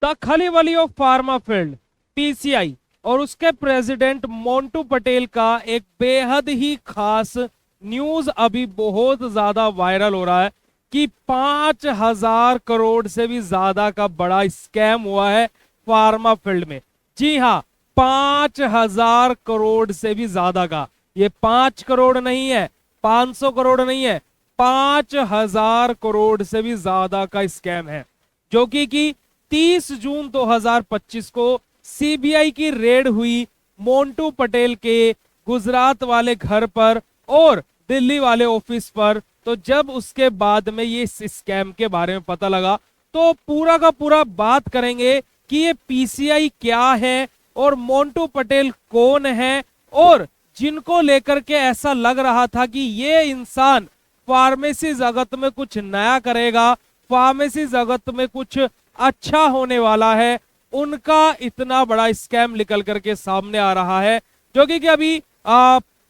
The खलीवली of pharma field PCI और उसके प्रेसिडेंट मोंटू पटेल का एक बेहद ही खास न्यूज अभी बहुत ज्यादा वायरल हो रहा है कि 5,000 करोड़ से भी ज्यादा का बड़ा स्कैम हुआ है फार्मा फील्ड में। जी हाँ, 5,000 करोड़ से भी ज्यादा का। ये 5 करोड़ नहीं है, 500 करोड़ नहीं है, 5,000 करोड़ से भी ज्यादा का स्कैम है, जो कि 30 जून 2025 को सीबीआई की रेड हुई मोंटू पटेल के गुजरात वाले घर पर और दिल्ली वाले ऑफिस पर। तो जब उसके बाद में ये स्कैम के बारे में पता लगा तो पूरा का पूरा बात करेंगे कि ये पीसीआई क्या है और मोंटू पटेल कौन है, और जिनको लेकर के ऐसा लग रहा था कि ये इंसान फार्मेसी जगत में कुछ नया करेगा, फार्मेसी जगत में कुछ अच्छा होने वाला है, उनका इतना बड़ा स्कैम निकल करके सामने आ रहा है, जो कि अभी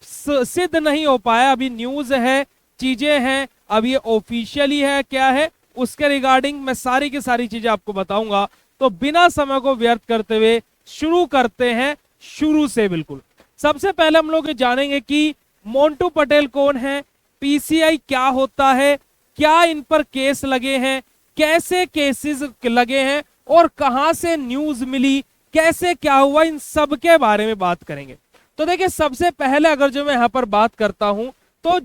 सिद्ध नहीं हो पाया। अभी न्यूज है, चीजें हैं, अब ये ऑफिशियली है क्या है उसके रिगार्डिंग मैं सारी की सारी चीजें आपको बताऊंगा। तो बिना समय को व्यर्थ करते हुए शुरू करते हैं शुरू से। बिल्कुल सबसे पहले हम लोग जानेंगे कि मोंटू पटेल कौन है, पीसीआई क्या होता है, क्या इन पर केस लगे हैं, कैसे केसेस लगे हैं और कहां से न्यूज मिली, कैसे क्या हुआ, इन सब के बारे में बात करेंगे। तो देखिए, सबसे पहले अगर जो मैं यहां पर बात करता हूं तो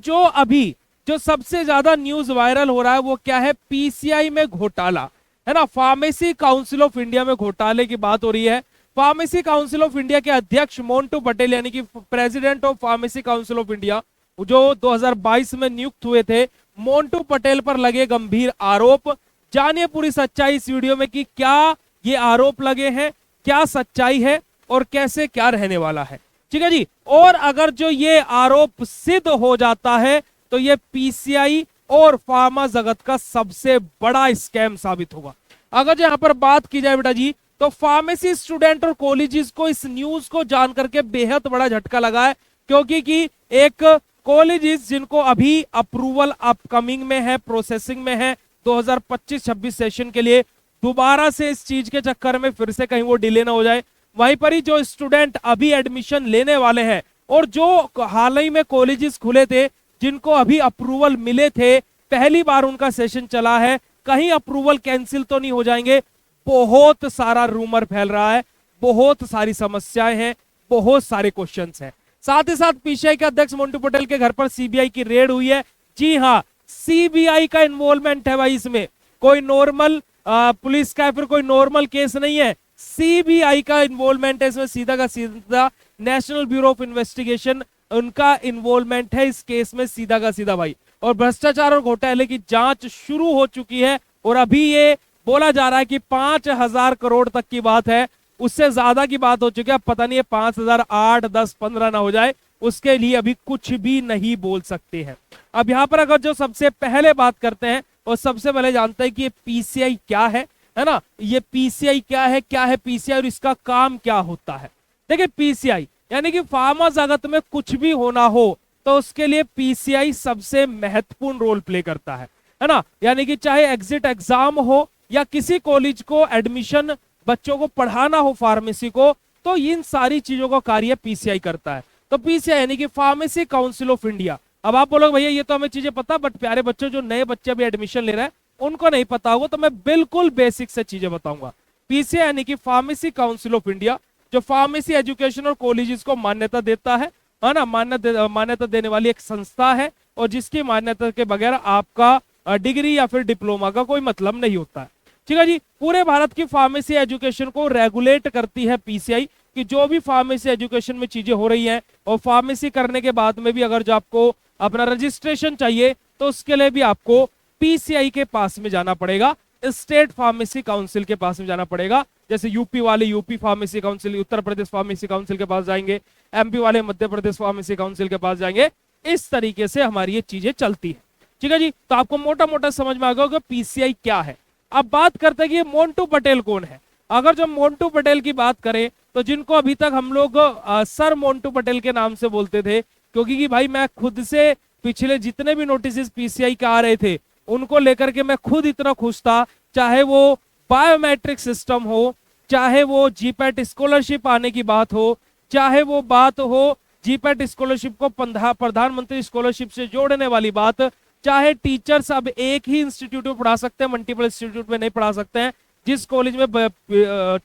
जो सबसे ज्यादा न्यूज वायरल हो रहा है वो क्या है, पीसीआई में घोटाला है ना। फार्मेसी काउंसिल ऑफ इंडिया में घोटाले की बात हो रही है। फार्मेसी काउंसिल ऑफ इंडिया के अध्यक्ष मोंटू पटेल यानी कि president of pharmacy council of India जो 2022 में नियुक्त हुए थे, मोंटू पटेल पर लगे गंभीर आरोप। जानिए पूरी सच्चाई इस वीडियो में कि क्या ये आरोप लगे हैं, क्या सच्चाई है और कैसे क्या रहने वाला है। ठीक है जी। और अगर जो ये आरोप सिद्ध हो जाता है तो ये पीसीआई और फार्मा जगत का सबसे बड़ा स्कैम साबित होगा। अगर जो यहां पर बात की जाए बेटा जी, तो फार्मेसी स्टूडेंट और कॉलेजेस को इस न्यूज को जान करके बेहद बड़ा झटका लगा है, क्योंकि कि एक कॉलेजेस जिनको अभी अप्रूवल अपकमिंग में है, प्रोसेसिंग में है 2025-26 सेशन के लिए, दोबारा से इस चीज के चक्कर में फिर से कहीं वो डिले ना हो जाए। वहीं पर ही जो स्टूडेंट अभी एडमिशन लेने वाले हैं और जो हाल ही में कॉलेजेस खुले थे जिनको अभी अप्रूवल मिले थे, पहली बार उनका सेशन चला है, कहीं अप्रूवल कैंसिल तो नहीं हो जाएंगे। बहुत सारा रूमर फैल रहा है, बहुत सारी समस्याएं हैं, बहुत सारे क्वेश्चंस हैं। साथ ही साथ पीसीआई के अध्यक्ष मोंटू पटेल के घर पर सीबीआई की रेड हुई है। जी हाँ, सीबीआई का इन्वॉल्वमेंट है भाई इसमें, कोई नॉर्मल पुलिस का फिर कोई नॉर्मल केस नहीं है, सीबीआई का इन्वॉल्वमेंट है इसमें। सीधा का सीधा नेशनल ब्यूरो ऑफ इन्वेस्टिगेशन, उनका इन्वॉल्वमेंट है इस केस में, सीधा का सीधा भाई। और भ्रष्टाचार और घोटाले की जांच शुरू हो चुकी है और अभी ये बोला जा रहा है कि 5,000 करोड़ तक की बात है, उससे ज्यादा की बात हो चुकी है। पता नहीं है 5,000, 8, 10, 15 ना हो जाए, उसके लिए अभी कुछ भी नहीं बोल सकते हैं। अब यहां पर अगर जो सबसे पहले बात करते हैं और सबसे पहले जानते हैं कि ये पीसीआई क्या है ना। ये पीसीआई क्या है पीसीआई और इसका काम क्या होता है। देखिए, पीसीआई यानी कि फार्मा जगत में कुछ भी होना हो तो उसके लिए पीसीआई सबसे महत्वपूर्ण रोल प्ले करता है ना। यानी कि चाहे एग्जिट एग्जाम हो या किसी कॉलेज को एडमिशन बच्चों को पढ़ाना हो फार्मेसी को, तो इन सारी चीजों का कार्य पीसीआई करता है। तो पीसीआई यानी कि फार्मेसी काउंसिल ऑफ इंडिया। अब आप बोलोगे भैया ये तो हमें चीजें पता, बट प्यारे बच्चों जो नए बच्चे अभी एडमिशन ले रहे हैं उनको नहीं पता होगा, तो मैं बिल्कुल बेसिक से चीजें बताऊंगा। पीसीआई यानी कि फार्मेसी काउंसिल ऑफ इंडिया, जो फार्मेसी एजुकेशन और कॉलेजेस को मान्यता देता है ना, मान्यता देने वाली एक संस्था है, और जिसकी मान्यता के बगैर आपका डिग्री या फिर डिप्लोमा का कोई मतलब नहीं होता है। ठीक है जी। पूरे भारत की फार्मेसी एजुकेशन को रेगुलेट करती है पीसीआई, कि जो भी फार्मेसी एजुकेशन में चीजें हो रही हैं, और फार्मेसी करने के बाद में भी अगर जो आपको अपना रजिस्ट्रेशन चाहिए तो उसके लिए भी आपको पीसीआई के पास में जाना पड़ेगा, स्टेट फार्मेसी काउंसिल के पास में जाना पड़ेगा। जैसे यूपी वाले UP pharmacy council, Uttar Pradesh pharmacy council के पास जाएंगे, एमपी वाले मध्य प्रदेश फार्मेसी काउंसिल के पास जाएंगे। इस तरीके से हमारी ये चीजें चलती है। ठीक है जी। तो आपको मोटा मोटा समझ में आ गया होगा पीसीआई क्या है। अब बात करते हैं कि मोंटू पटेल कौन है। अगर जो मोंटू पटेल की बात करें तो जिनको अभी तक हम लोग सर मोंटू पटेल के नाम से बोलते थे, क्योंकि कि भाई मैं खुद से पिछले जितने भी नोटिस पीसीआई के आ रहे थे उनको लेकर के मैं खुद इतना खुश था, चाहे वो बायोमेट्रिक सिस्टम हो, चाहे वो जीपैट स्कॉलरशिप आने की बात हो, चाहे वो बात हो जीपैट स्कॉलरशिप को प्रधानमंत्री स्कॉलरशिप से जोड़ने वाली बात, चाहे टीचर्स अब एक ही इंस्टीट्यूट में पढ़ा सकते हैं, मल्टीपल इंस्टीट्यूट में नहीं पढ़ा सकते हैं। जिस कॉलेज में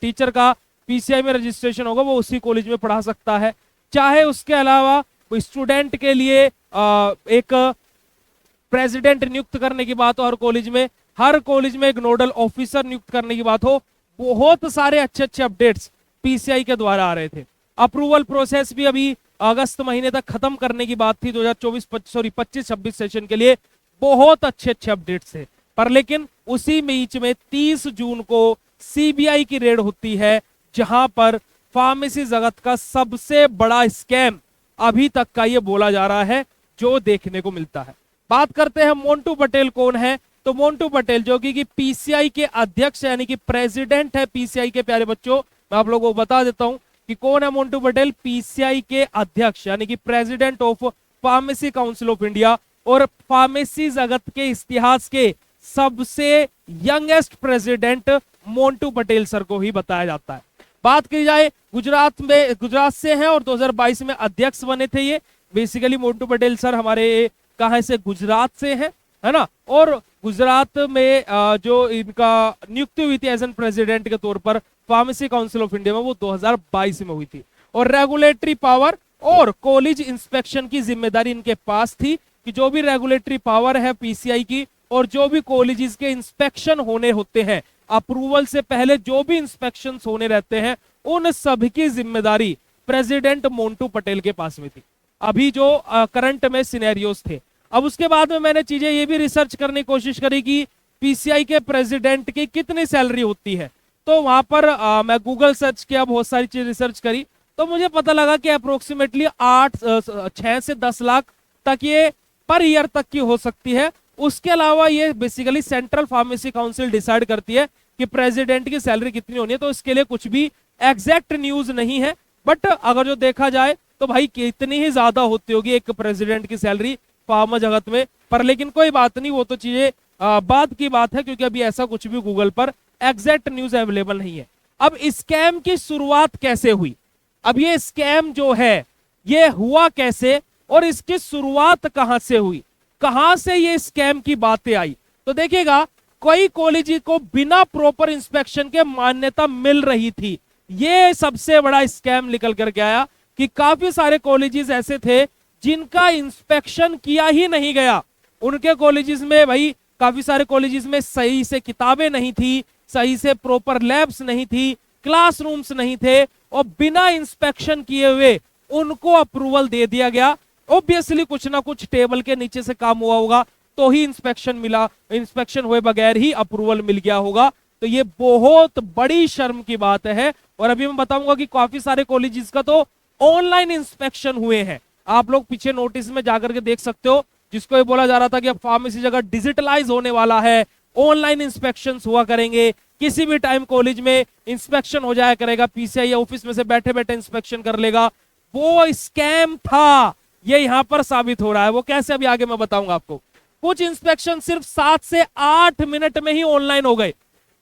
टीचर का पीसीआई में रजिस्ट्रेशन होगा वो उसी कॉलेज में पढ़ा सकता है। चाहे उसके अलावा स्टूडेंट के लिए एक प्रेसिडेंट नियुक्त करने की बात हो हर कॉलेज में एक नोडल ऑफिसर नियुक्त करने की बात हो, बहुत सारे अच्छे अच्छे अपडेट्स पीसीआई के द्वारा आ रहे थे। अप्रूवल प्रोसेस भी अभी अगस्त महीने तक खत्म करने की बात थी 25-26 सेशन के लिए, बहुत अच्छे अच्छे अपडेट्स थे। पर लेकिन उसी बीच में 30 जून को सीबीआई की रेड होती है, जहां पर फार्मेसी जगत का सबसे बड़ा स्कैम अभी तक का ये बोला जा रहा है जो देखने को मिलता है। बात करते हैं मोंटू पटेल कौन है। तो मोंटू पटेल जो कि पीसीआई के अध्यक्ष यानी कि प्रेसिडेंट है पीसीआई के। प्यारे बच्चों, मैं आप लोगों को बता देता हूं कि कौन है मोंटू पटेल। पीसीआई के अध्यक्ष यानी कि president of pharmacy council of India, और फार्मेसी जगत के इतिहास के सबसे youngest president Montu Patel sir को ही बताया जाता है। बात की जाए गुजरात से हैं और 2022 में अध्यक्ष बने थे ये। बेसिकली मोंटू पटेल सर हमारे कहां से, गुजरात से हैं, है ना। और गुजरात में जो इनका नियुक्ति हुई थी एज एन प्रेसिडेंट के तौर पर फार्मेसी काउंसिल ऑफ इंडिया में, वो 2022 में हुई थी। और रेगुलेटरी पावर और कॉलेज इंस्पेक्शन की जिम्मेदारी इनके पास थी कि जो भी रेगुलेटरी पावर है पीसीआई की और जो भी कॉलेजेस के इंस्पेक्शन होने होते हैं, अप्रूवल से पहले जो भी इंस्पेक्शन होने रहते हैं, उन सभी की जिम्मेदारी प्रेसिडेंट मोंटू पटेल के पास में थी। अभी जो करंट में सिनेरियोस थे। अब उसके बाद में मैंने चीजें ये भी रिसर्च करने की कोशिश करी कि पीसीआई के प्रेसिडेंट की कितनी सैलरी होती है। तो वहां पर मैं गूगल सर्च किया, बहुत सारी चीज रिसर्च करी, तो मुझे पता लगा कि अप्रोक्सीमेटली 6 से 10 लाख तक ये पर ईयर तक की हो सकती है। उसके अलावा ये basically central pharmacy council decide करती है कि प्रेसिडेंट की सैलरी कितनी होनी है। तो इसके लिए कुछ भी एग्जैक्ट न्यूज नहीं है, बट अगर जो देखा जाए तो भाई कितनी ही ज्यादा होती होगी एक प्रेसिडेंट की सैलरी फार्मा जगत में। पर लेकिन कोई बात नहीं, वो तो चीजें बाद की बात है, क्योंकि अभी ऐसा कुछ भी गूगल पर एग्जैक्ट न्यूज अवेलेबल नहीं है। अब स्कैम की शुरुआत कैसे हुई, अब ये स्कैम जो है ये हुआ कैसे और इसकी शुरुआत कहां से हुई, कहां से ये स्कैम की बातें आई। तो देखिएगा, कई कॉलेज को बिना प्रॉपर इंस्पेक्शन के मान्यता मिल रही थी। ये सबसे बड़ा स्कैम निकल करके आया कि काफी सारे कॉलेजेस ऐसे थे जिनका इंस्पेक्शन किया ही नहीं गया। उनके कॉलेजेस में भाई काफी सारे कॉलेजेस में सही से किताबें नहीं थी, सही से प्रॉपर लैब्स नहीं थी, क्लासरूम्स नहीं थे, और बिना इंस्पेक्शन किए हुए उनको अप्रूवल दे दिया गया। ऑब्वियसली कुछ ना कुछ टेबल के नीचे से काम हुआ होगा तो ही इंस्पेक्शन मिला, इंस्पेक्शन हुए बगैर ही अप्रूवल मिल गया होगा। तो ये बहुत बड़ी शर्म की बात है। और अभी मैं बताऊंगा कि काफी सारे कॉलेजेस का तो ऑनलाइन इंस्पेक्शन हुए हैं। आप लोग पीछे नोटिस में जाकर के देख सकते हो, जिसको ये बोला जा रहा था कि अब फार्मेसी जगह डिजिटलाइज होने वाला है, ऑनलाइन इंस्पेक्शन हुआ करेंगे, किसी भी टाइम कॉलेज में इंस्पेक्शन हो जाया करेगा, पीसीआई ऑफिस में से बैठे बैठे इंस्पेक्शन कर लेगा। वो स्कैम था, ये यहां पर साबित हो रहा है। वो कैसे, अभी आगे मैं बताऊंगा आपको। कुछ इंस्पेक्शन सिर्फ 7 से 8 मिनट में ही ऑनलाइन हो गए,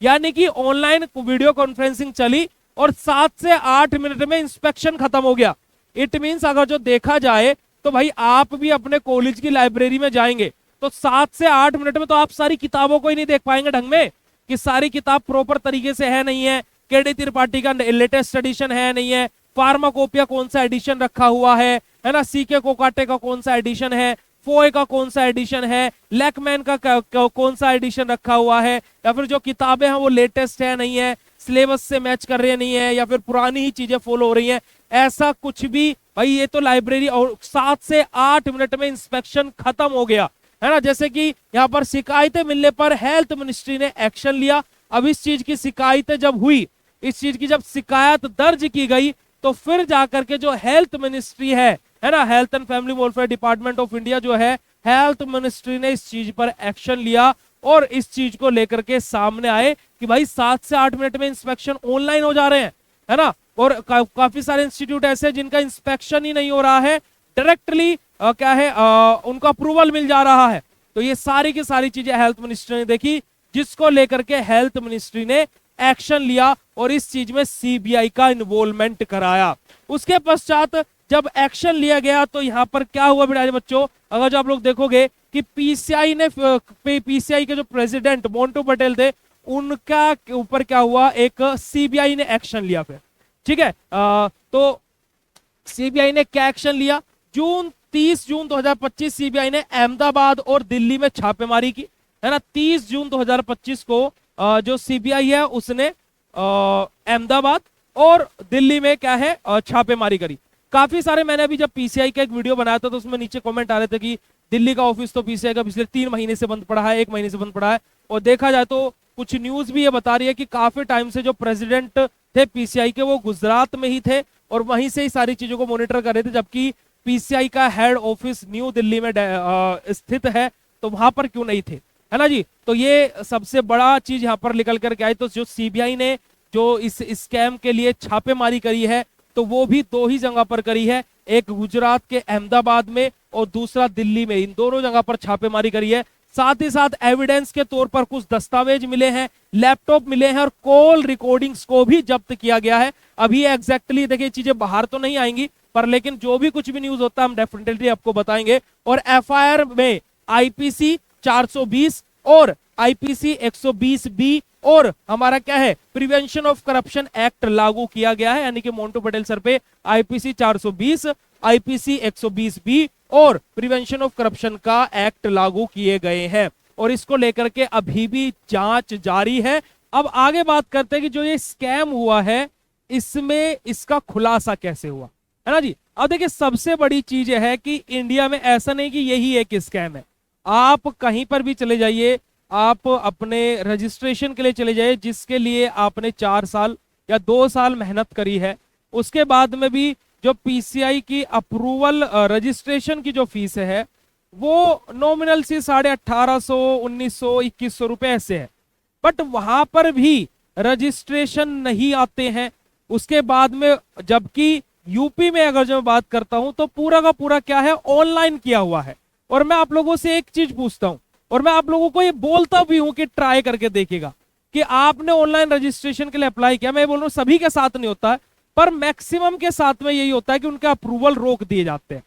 यानी कि ऑनलाइन वीडियो कॉन्फ्रेंसिंग चली और 7 से 8 मिनट में इंस्पेक्शन खत्म हो गया। इट मींस अगर जो देखा जाए तो भाई आप भी अपने कॉलेज की लाइब्रेरी में जाएंगे तो 7 से 8 मिनट में तो आप सारी किताबों को ही नहीं देख पाएंगे ढंग में, कि सारी किताब प्रॉपर तरीके से है नहीं है, केडी त्रिपाठी का लेटेस्ट एडिशन है नहीं है, फार्माकोपिया कौन सा एडिशन रखा हुआ है ना, सीके कोकाटे का कौन सा एडिशन है, फोए का कौन सा एडिशन है, लैकमैन का कौन सा एडिशन रखा हुआ है, या फिर जो किताबें हैं वो लेटेस्ट है नहीं है, सिलेबस से मैच कर रही नहीं है, या फिर पुरानी ही चीजें फॉलो हो रही हैं, ऐसा कुछ भी भाई ये तो लाइब्रेरी। और 7 से 8 मिनट में इंस्पेक्शन खत्म हो गया, है ना। जैसे कि यहाँ पर शिकायतें मिलने पर हेल्थ मिनिस्ट्री ने एक्शन लिया। अब इस चीज की शिकायतें जब हुई, इस चीज की जब शिकायत दर्ज की गई, तो फिर जाकर के जो हेल्थ मिनिस्ट्री है ना, health and family welfare department of India जो है, हेल्थ मिनिस्ट्री ने इस चीज पर एक्शन लिया और इस चीज को लेकर के सामने आए कि भाई 7 से 8 मिनट में इंस्पेक्शन ऑनलाइन हो जा रहे हैं, है ना। और काफी सारे इंस्टीट्यूट ऐसे जिनका इंस्पेक्शन ही नहीं हो रहा है, डायरेक्टली क्या है उनका अप्रूवल मिल जा रहा है। तो ये सारी की सारी चीजें हेल्थ मिनिस्टर ने देखी, जिसको लेकर के हेल्थ मिनिस्ट्री ने एक्शन लिया और इस चीज में सीबीआई का इन्वॉल्वमेंट कराया। उसके पश्चात जब एक्शन लिया गया तो यहां पर क्या हुआ बेटा बच्चों, अगर जो आप लोग देखोगे कि पीसीआई के जो प्रेसिडेंट मोंटू पटेल थे उनका ऊपर क्या हुआ, एक सीबीआई ने एक्शन लिया फिर। ठीक है, तो सीबीआई ने क्या एक्शन लिया, 30 जून 2025 सीबीआई ने अहमदाबाद और दिल्ली में छापेमारी की, है ना। 30 जून 2025 को जो सीबीआई है उसने अहमदाबाद और दिल्ली में क्या है छापेमारी करी। काफी सारे, मैंने अभी जब पीसीआई का एक वीडियो बनाया था तो उसमें नीचे कमेंट आ रहे थे कि दिल्ली का ऑफिस तो पीसीआई का पिछले 3 महीने से बंद पड़ा है, 1 महीने से बंद पड़ा है। और देखा जाए तो कुछ न्यूज भी ये बता रही है कि काफी टाइम से जो प्रेसिडेंट थे पीसीआई के वो गुजरात में ही थे और वहीं से ही सारी चीजों को मॉनिटर कर रहे थे, जबकि पीसीआई का हेड ऑफिस न्यू दिल्ली में स्थित है, तो वहां पर क्यों नहीं थे, है ना जी। तो ये सबसे बड़ा चीज यहाँ पर निकल करके आई। तो जो सीबीआई ने जो इस स्कैम के लिए छापेमारी करी है तो वो भी 2 ही जगह पर करी है, एक गुजरात के अहमदाबाद में और दूसरा दिल्ली में, इन दोनों जगह पर छापेमारी करी है। साथ ही साथ एविडेंस के तौर पर कुछ दस्तावेज मिले हैं, लैपटॉप मिले हैं और कॉल रिकॉर्डिंग्स को भी जब्त किया गया है। अभी एग्जैक्टली देखिए चीजें बाहर तो नहीं आएंगी, पर लेकिन जो भी कुछ भी न्यूज होता है हम डेफिनेटली आपको बताएंगे। और एफआईआर में आईपीसी 420 और आईपीसी 120 बी और हमारा क्या है प्रिवेंशन ऑफ करप्शन एक्ट लागू किया गया है, यानी कि मोंटू पटेल सर पे आईपीसी 420, आईपीसी 120 बी और प्रिवेंशन ऑफ करप्शन का एक्ट लागू किए गए हैं और इसको लेकर के अभी भी जांच जारी है। अब आगे बात करते हैं कि जो ये स्कैम हुआ है इसमें इसका खुलासा कैसे हुआ, है ना जी। अब देखिए सबसे बड़ी चीज है कि इंडिया में ऐसा नहीं कि यही एक स्कैम है, आप कहीं पर भी चले जाइए, आप अपने रजिस्ट्रेशन के लिए चले जाइए जिसके लिए आपने 4 साल या 2 साल मेहनत करी है, उसके बाद में भी जो पीसीआई की अप्रूवल रजिस्ट्रेशन की जो फीस है वो नॉमिनल सी 1850, 1900, 2100 रुपए ऐसे है, बट वहां पर भी रजिस्ट्रेशन नहीं आते हैं। उसके बाद में जबकि यूपी में अगर जो मैं बात करता हूं तो पूरा का पूरा क्या है ऑनलाइन किया हुआ है। और मैं आप लोगों से एक चीज पूछता हूं और मैं आप लोगों को ये बोलता भी हूं कि ट्राई करके देखिएगा कि आपने ऑनलाइन रजिस्ट्रेशन के लिए अप्लाई किया, मैं बोल रहा हूं सभी के साथ नहीं होता है पर मैक्सिमम के साथ में यही होता है कि उनका अप्रूवल रोक दिए जाते हैं।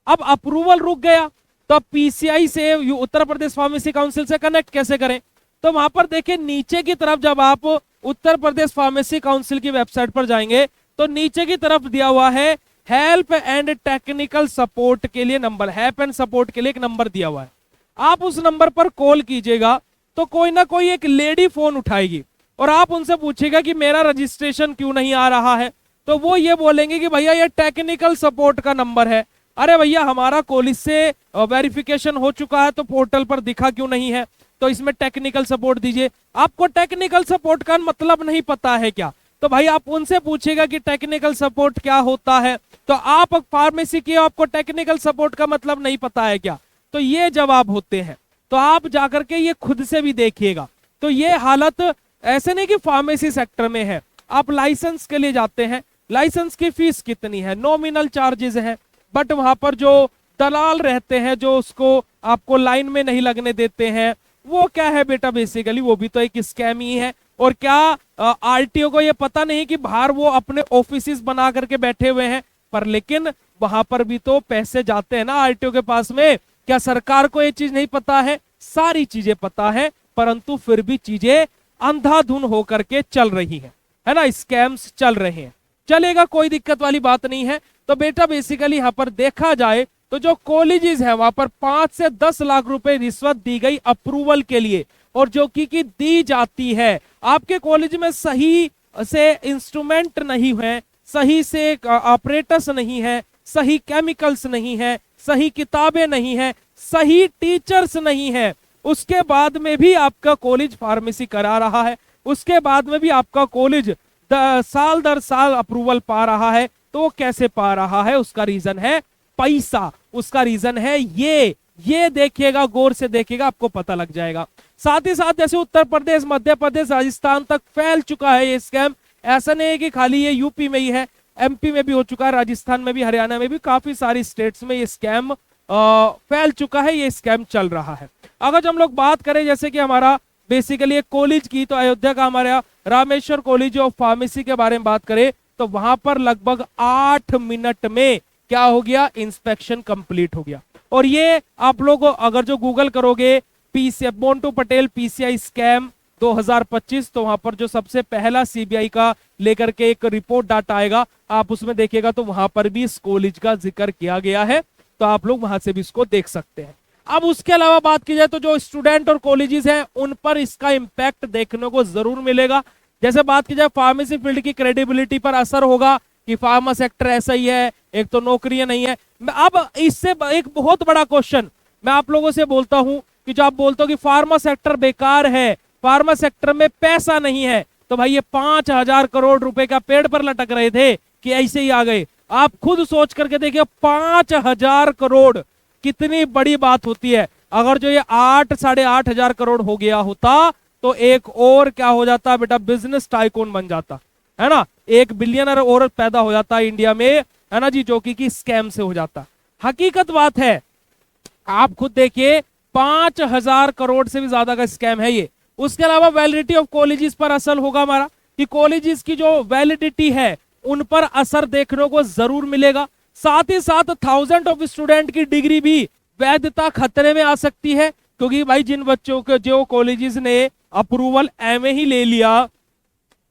अब अप्रूवल रुक गया तो अब पीसीआई से उत्तर प्रदेश फार्मेसी काउंसिल से कनेक्ट कैसे करें, तो वहां पर देखिए नीचे की तरफ जब आप उत्तर प्रदेश फार्मेसी काउंसिल की वेबसाइट पर जाएंगे तो नीचे की तरफ दिया हुआ है हेल्प एंड टेक्निकल सपोर्ट के लिए नंबर, हेल्प एंड सपोर्ट के लिए एक नंबर दिया हुआ है। आप उस नंबर पर कॉल कीजिएगा तो कोई ना कोई एक लेडी फोन उठाएगी और आप उनसे पूछेगा कि मेरा रजिस्ट्रेशन क्यों नहीं आ रहा है, तो वो ये बोलेंगे कि भैया ये टेक्निकल सपोर्ट का नंबर है। अरे भैया हमारा कॉलेज से वेरिफिकेशन हो चुका है तो पोर्टल पर दिखा क्यों नहीं है, तो इसमें टेक्निकल सपोर्ट दीजिए। आपको टेक्निकल सपोर्ट का मतलब नहीं पता है क्या, तो भाई आप उनसे पूछेगा कि टेक्निकल सपोर्ट क्या होता है, तो आप फार्मेसी किए आपको टेक्निकल सपोर्ट का मतलब नहीं पता है क्या, तो ये जवाब होते हैं। तो आप जाकर के ये खुद से भी देखिएगा। तो ये हालत ऐसे नहीं कि फार्मेसी सेक्टर में है, आप लाइसेंस के लिए जाते हैं, लाइसेंस की फीस कितनी है, नॉमिनल चार्जेस है, बट वहां पर जो दलाल रहते हैं जो उसको आपको लाइन में नहीं लगने देते हैं, वो क्या है बेटा बेसिकली वो भी तो एक स्कैम ही है। और क्या आरटीओ को ये पता नहीं कि बाहर वो अपने ऑफिस बना करके बैठे हुए हैं, पर लेकिन वहां पर भी तो पैसे जाते हैं ना आरटीओ के पास में। क्या सरकार को ये चीज नहीं पता है? सारी चीजें पता है, परंतु फिर भी चीजें अंधाधुन होकर के चल रही है ना, स्कैम्स चल रहे हैं। चलेगा, कोई दिक्कत वाली बात नहीं है। तो बेटा बेसिकली यहाँ पर देखा जाए तो जो कॉलेजेस है वहां पर 5 से 10 लाख रुपए रिश्वत दी गई अप्रूवल के लिए, और जो कि दी जाती है। आपके कॉलेज में सही से इंस्ट्रूमेंट नहीं है, सही से ऑपरेटर्स नहीं है, सही केमिकल्स नहीं है, सही किताबें नहीं है, सही टीचर्स नहीं है, उसके बाद में भी आपका कॉलेज फार्मेसी करा रहा है, उसके बाद में भी आपका कॉलेज साल दर साल अप्रूवल पा रहा है। तो कैसे पा रहा है? उसका रीजन है पैसा, उसका रीजन है ये देखिएगा, गौर से देखिएगा, आपको पता लग जाएगा। साथ ही साथ जैसे उत्तर प्रदेश, मध्य प्रदेश, राजस्थान तक फैल चुका है ये स्कैम। ऐसा नहीं है कि खाली ये यूपी में ही है, एमपी में भी हो चुका है, राजस्थान में भी, हरियाणा में भी, काफी सारी स्टेट्स में ये स्कैम फैल चुका है, ये स्कैम चल रहा है। अगर हम लोग बात करें जैसे कि हमारा बेसिकली एक कॉलेज की, तो अयोध्या का हमारे यहाँ रामेश्वर कॉलेज ऑफ फार्मेसी के बारे में बात करें तो वहां पर लगभग 8 मिनट में क्या हो गया, इंस्पेक्शन कंप्लीट हो गया। और ये आप लोग अगर जो गूगल करोगे PCI Montu Patel PCI scam 2025, तो वहां पर जो सबसे पहला सीबीआई का लेकर के एक रिपोर्ट डाटा आएगा, आप उसमें देखिएगा तो वहां पर भी इस कॉलेज का जिक्र किया गया है, तो आप लोग वहां से भी इसको देख सकते हैं। अब उसके अलावा बात की जाए तो जो स्टूडेंट और कॉलेजेस हैं उन पर इसका इंपैक्ट देखने को जरूर मिलेगा। जैसे बात की जाए फार्मेसी फील्ड की क्रेडिबिलिटी पर असर होगा कि फार्मा सेक्टर ऐसा ही है, एक तो नौकरियां नहीं है। अब इससे एक बहुत बड़ा क्वेश्चन मैं आप लोगों से बोलता हूं कि जो आप बोलते हो कि फार्मा सेक्टर बेकार है, फार्मा सेक्टर में पैसा नहीं है, तो भाई ये 5,000 करोड़ रुपए का पेड़ पर लटक रहे थे कि ऐसे ही आ गए? आप खुद सोच करके देखिए 5,000 करोड़ कितनी बड़ी बात होती है। अगर जो ये 8-8.5 करोड़ हो गया होता तो एक और क्या हो जाता बेटा, बिजनेस टाइकून बन जाता है ना, 1 बिलियनर और पैदा हो जाता इंडिया में, है ना जी, जो कि स्कैम से हो जाता। हकीकत बात है, आप खुद देखिए 5,000 करोड़ से भी ज्यादा का स्कैम है ये। उसके अलावा वैलिडिटी ऑफ कॉलेजेस पर असर होगा हमारा, कि कॉलेजेस की जो वैलिडिटी है उन पर असर देखने को जरूर मिलेगा। साथ ही साथ 1000 ऑफ स्टूडेंट की डिग्री भी वैधता खतरे में आ सकती है, क्योंकि भाई जिन बच्चों के जो कॉलेजेस ने अप्रूवल एमए ही ले लिया,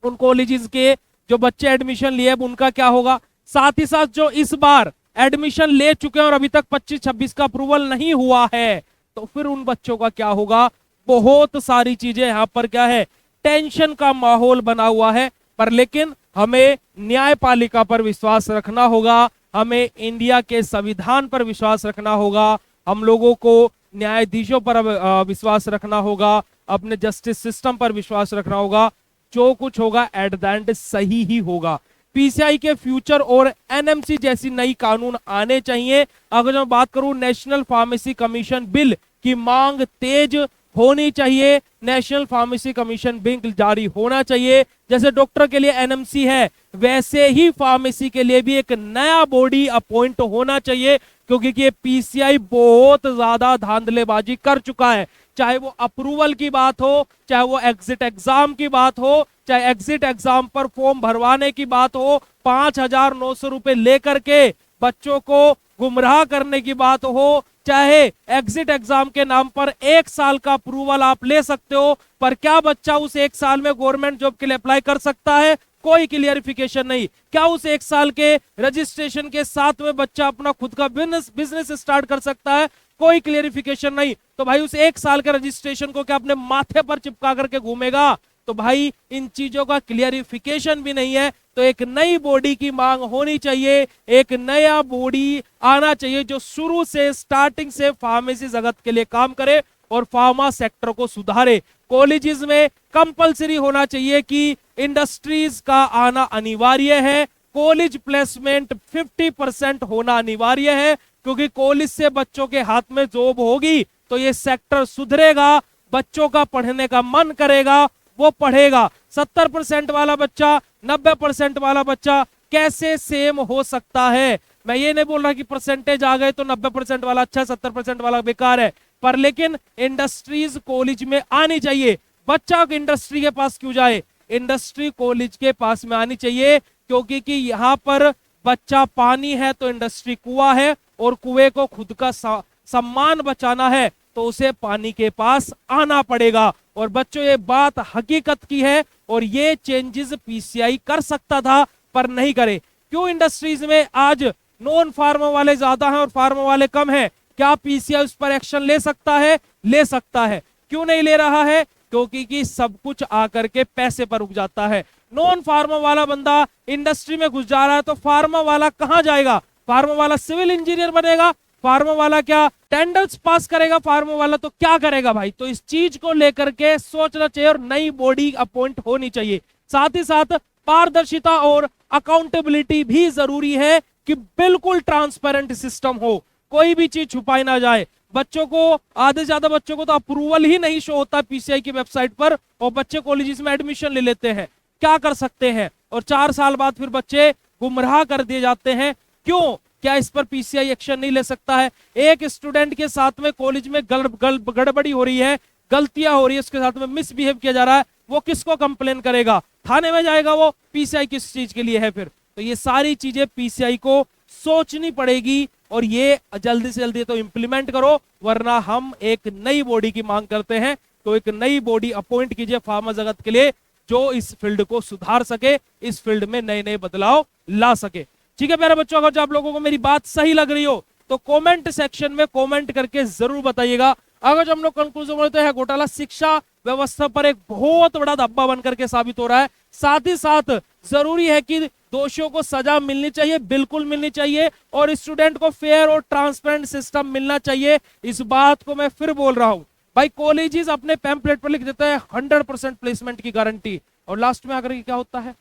उन कॉलेजेस के जो बच्चे एडमिशन लिए उनका क्या होगा। साथ ही साथ जो इस बार एडमिशन ले चुके हैं और अभी तक 25-26 का अप्रूवल नहीं हुआ है, तो फिर उन बच्चों का क्या होगा। बहुत सारी चीजें यहाँ पर क्या है, टेंशन का माहौल बना हुआ है। पर लेकिन हमें न्यायपालिका पर विश्वास रखना होगा, हमें इंडिया के संविधान पर विश्वास रखना होगा, हम लोगों को न्यायाधीशों पर विश्वास रखना होगा, अपने जस्टिस सिस्टम पर विश्वास रखना होगा। जो कुछ होगा एट द एंड सही ही होगा। पीसीआई के फ्यूचर और एनएमसी जैसी नई कानून आने चाहिए। अगर मैं बात करूं नेशनल फार्मेसी कमीशन बिल की मांग तेज होनी चाहिए, नेशनल फार्मेसी कमीशन बिल जारी होना चाहिए। जैसे डॉक्टर के लिए एनएमसी है, वैसे ही फार्मेसी के लिए भी एक नया बॉडी अपॉइंट होना चाहिए, क्योंकि ये पीसीआई बहुत ज्यादा धांधलेबाजी कर चुका है। चाहे वो अप्रूवल की बात हो, चाहे वो एग्जिट एग्जाम की बात हो, चाहे एग्जिट एग्जाम पर फॉर्म भरवाने की बात हो, 5,900 रुपए लेकर के बच्चों को गुमराह करने की बात हो, चाहे एग्जिट एग्जाम के नाम पर 1 साल का अप्रूवल आप ले सकते हो, पर क्या बच्चा उस 1 साल में गवर्नमेंट जॉब के लिए अप्लाई कर सकता है? कोई क्लियरिफिकेशन नहीं। क्या उस 1 साल के रजिस्ट्रेशन के साथ में बच्चा अपना खुद का बिजनेस स्टार्ट कर सकता है? कोई क्लियरिफिकेशन नहीं। तो भाई उस 1 साल के रजिस्ट्रेशन को क्या अपने माथे पर चिपका करके घूमेगा? तो भाई इन चीजों का क्लियरिफिकेशन भी नहीं है। तो एक नई बॉडी की मांग होनी चाहिए, एक नया बॉडी आना चाहिए जो शुरू से स्टार्टिंग से फार्मेसी जगत के लिए काम करे और फार्मा सेक्टर को सुधारे। कॉलेजेस में कंपलसरी होना चाहिए कि इंडस्ट्रीज का आना अनिवार्य है, कॉलेज प्लेसमेंट 50% होना अनिवार्य है, क्योंकि कॉलेज से बच्चों के हाथ में जॉब होगी तो ये सेक्टर सुधरेगा, बच्चों का पढ़ने का मन करेगा, वो पढ़ेगा। 70% वाला बच्चा 90% वाला बच्चा कैसे सेम हो सकता है? मैं ये नहीं बोल रहा कि परसेंटेज आ गए तो 90% वाला अच्छा, 70% वाला बेकार है, पर लेकिन इंडस्ट्रीज कॉलेज में आनी चाहिए। बच्चा इंडस्ट्री के पास क्यों जाए? इंडस्ट्री कॉलेज के पास में आनी चाहिए, क्योंकि कि यहाँ पर बच्चा पानी है तो इंडस्ट्री कुआं है, और कुएं को खुद का सम्मान बचाना है तो उसे पानी के पास आना पड़ेगा। और बच्चों ये बात हकीकत की है, और ये चेंजेस पीसीआई कर सकता था पर नहीं करे। क्यों इंडस्ट्रीज में आज नॉन फार्मा वाले ज्यादा हैं और फार्मा वाले कम हैं? क्या पीसीआई उस पर एक्शन ले सकता है? ले सकता है। क्यों नहीं ले रहा है? क्योंकि कि सब कुछ आकर के पैसे पर रुक जाता है। नॉन फार्मा वाला बंदा इंडस्ट्री में घुस जा रहा है तो फार्मा वाला कहां जाएगा? फार्मा वाला सिविल इंजीनियर बनेगा? फार्मा वाला क्या टेंडर्स पास करेगा? फार्मा वाला तो क्या करेगा भाई? तो इस चीज को लेकर के सोचना चाहिए और नई बॉडी अपॉइंट होनी चाहिए। साथ ही साथ पारदर्शिता और अकाउंटेबिलिटी भी जरूरी है, कि बिल्कुल ट्रांसपेरेंट सिस्टम हो, कोई भी चीज छुपाई ना जाए। बच्चों को, आधे से ज्यादा बच्चों को तो अप्रूवल ही नहीं शो होता पीसीआई की वेबसाइट पर, और बच्चे कॉलेजेस में एडमिशन ले लेते हैं। क्या कर सकते हैं? और 4 साल बाद फिर बच्चे गुमराह कर दिए जाते हैं। क्यों? क्या इस पर पीसीआई एक्शन नहीं ले सकता है? एक स्टूडेंट के साथ में कॉलेज में गड़बड़ी हो रही है, गलतियां हो रही है, उसके साथ में मिसबिहेव किया जा रहा है, वो किसको कंप्लेन करेगा? थाने में जाएगा वो। पीसीआई किस चीज के लिए है फिर? तो ये सारी चीजें पीसीआई को सोचनी पड़ेगी और ये जल्दी से जल्दी तो इंप्लीमेंट करो, वरना हम एक नई बॉडी की मांग करते हैं। तो एक नई बॉडी अपॉइंट कीजिए फार्मा जगत के लिए, जो इस फील्ड को सुधार सके, इस फील्ड में नए नए बदलाव ला सके। ठीक है प्यारे बच्चों, अगर जो आप लोगों को मेरी बात सही लग रही हो तो कमेंट सेक्शन में कमेंट करके जरूर बताइएगा। अगर जो हम लोग कंक्लूजन बोलते हैं, घोटाला शिक्षा व्यवस्था पर एक बहुत बड़ा धब्बा बनकर के साबित हो रहा है। साथ ही साथ जरूरी है कि दोषियों को सजा मिलनी चाहिए, बिल्कुल मिलनी चाहिए, और स्टूडेंट को फेयर और ट्रांसपेरेंट सिस्टम मिलना चाहिए। इस बात को मैं फिर बोल रहा हूं भाई। कॉलेजेस अपने पैम्पलेट पर लिख देते हैं 100% प्लेसमेंट की गारंटी, और लास्ट में आकर क्या होता है?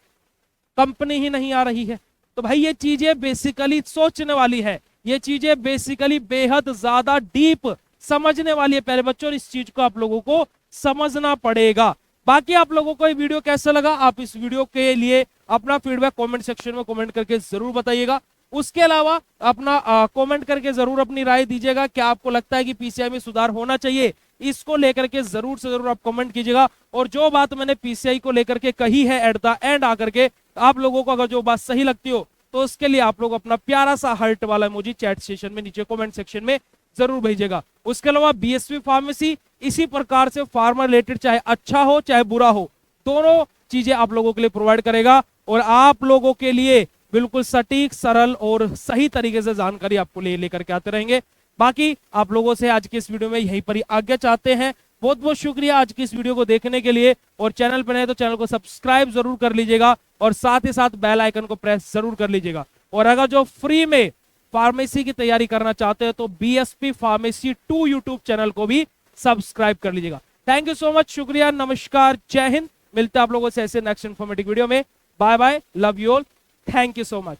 कंपनी ही नहीं आ रही है। तो भाई ये चीजें बेसिकली सोचने वाली है, ये चीजें बेसिकली बेहद ज्यादा डीप समझने वाली है प्यारे बच्चों, और इस चीज को आप लोगों को समझना पड़ेगा। बाकी आप लोगों को ये वीडियो कैसा लगा, आप इस वीडियो के लिए अपना फीडबैक कमेंट सेक्शन में कमेंट करके जरूर बताइएगा। उसके अलावा अपना कमेंट करके जरूर अपनी राय दीजिएगा, क्या आपको लगता है कि पीसीआई में सुधार होना चाहिए, इसको लेकर के जरूर से जरूर आप कमेंट कीजिएगा। और जो बात मैंने पीसीआई को लेकर के कही है एट द एंड आकर के, आप लोगों को अगर जो बात सही लगती हो तो उसके लिए आप लोग अपना प्यारा सा हार्ट वाला इमोजी चैट सेशन में नीचे कमेंट सेक्शन में जरूर भेजिएगा। उसके अलावा बीएसवी फार्मेसी इसी प्रकार से फार्मा रिलेटेड चाहे अच्छा हो चाहे बुरा हो, दोनों चीजें आप लोगों के लिए प्रोवाइड करेगा, और आप लोगों के लिए बिल्कुल सटीक, सरल और सही तरीके से जानकारी आपको लेकर के आते रहेंगे। बाकी आप लोगों से आज की इस वीडियो में यहीं पर ही आज्ञा चाहते हैं। बहुत बहुत शुक्रिया आज की इस वीडियो को देखने के लिए, और चैनल पर नए तो चैनल को सब्सक्राइब जरूर कर लीजिएगा, और साथ ही साथ बेल आइकन को प्रेस जरूर कर लीजिएगा। और अगर जो फ्री में फार्मेसी की तैयारी करना चाहते हैं तो बीएसपी फार्मेसी 2 यूट्यूब चैनल को भी सब्सक्राइब कर लीजिएगा। थैंक यू सो मच, शुक्रिया, नमस्कार, जय हिंद। मिलते हैं आप लोगों से ऐसे नेक्स्ट इन्फॉर्मेटिव वीडियो में। Bye bye, love you all, thank you so much.